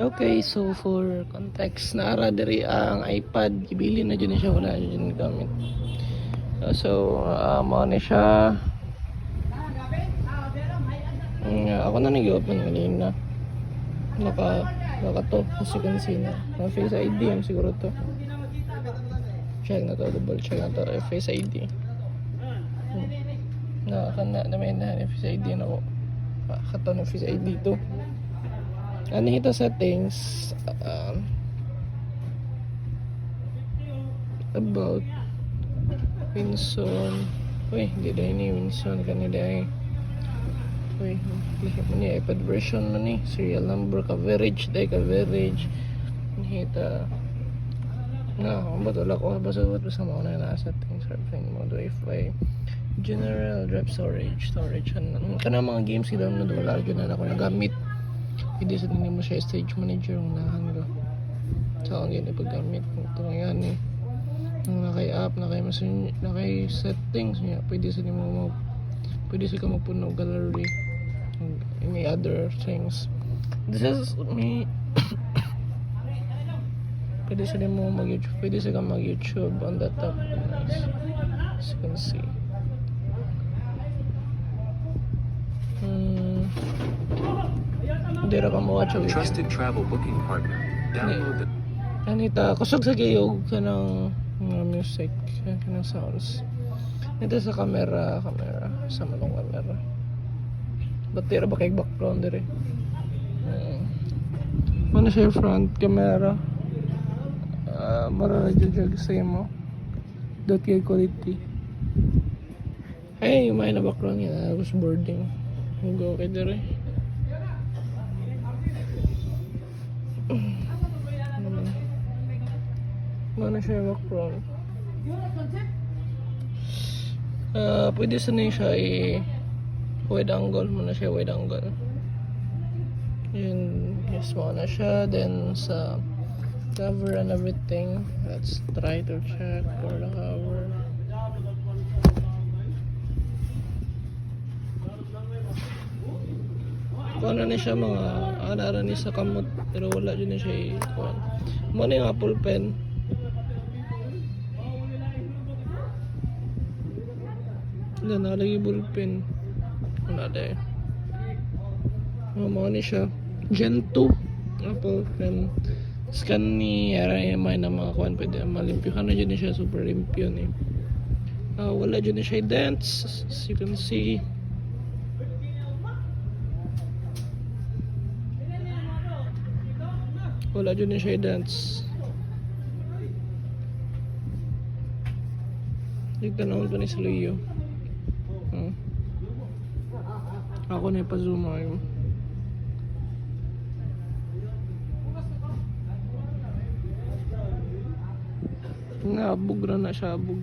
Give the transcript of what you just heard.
Okay, so for context, naara diri ang iPad, ibili na dyan siya, wala dyan gamit. Mo na siya. Ako na nag-open kanina. Naka to, as you can see na. Face ID yung siguro to. Check na to, double check na to, Face ID. May Face ID na ko. Kato na Face ID to. Ano ito settings about Winson. Uy, hindi dahil ni Winson kanina eh. Uy, lihat mo niya iPad version mo ni serial number, coverage, day coverage. Hita na, ang ba't wala ko basta mo na nasa settings, surfing mode, Wi-Fi, general, drive storage, kanang mga games kita na wala na ako nagamit. Hindi sa din mo siya stage manager ang nahangga. So ang ganyan paggamit ito nga yan eh. Ang naka-app, naka-settings niya, pwede sa ka magpuno gallery, any other things. This is me. Pwede sa mo mag-YouTube, pwede sa ka mag-YouTube on the top. Nice. As you can see. Dira ka mo watch video. Trusted travel booking partner. Download the Kanita, kusog sa kayog kanang music, kanang sounds. Ito sa camera, sa manong camera. Batira ba kay background dire? Ano siya front camera? Mararajajag sa mo. Dot kay quality. Hey, may na background yan. I was boarding. Go kay dire. Mana siya background. Pwede sa niya siya wide angle. Muna siya wide angle. Yun, yes, muna siya. Then sa cover and everything, let's try to check for the cover. Kung ano na siya mga anara ni sa kamot, pero wala dyan na siya ikuan. Muna yung Apple Pen. Wala nalagay ballpen. Wala dahil. Mga ni siya. Gen 2 Apple Pen. Scan ni RMI na mga kuan, pwede malimpyo ka na dyan siya, super limpyo ni. Wala dyan siya dents, as you can see. Wala dyan siya dents. Nagtanawin pa ni Sluyo. Ako na ipa-zoom mo. Abog na siya, abog.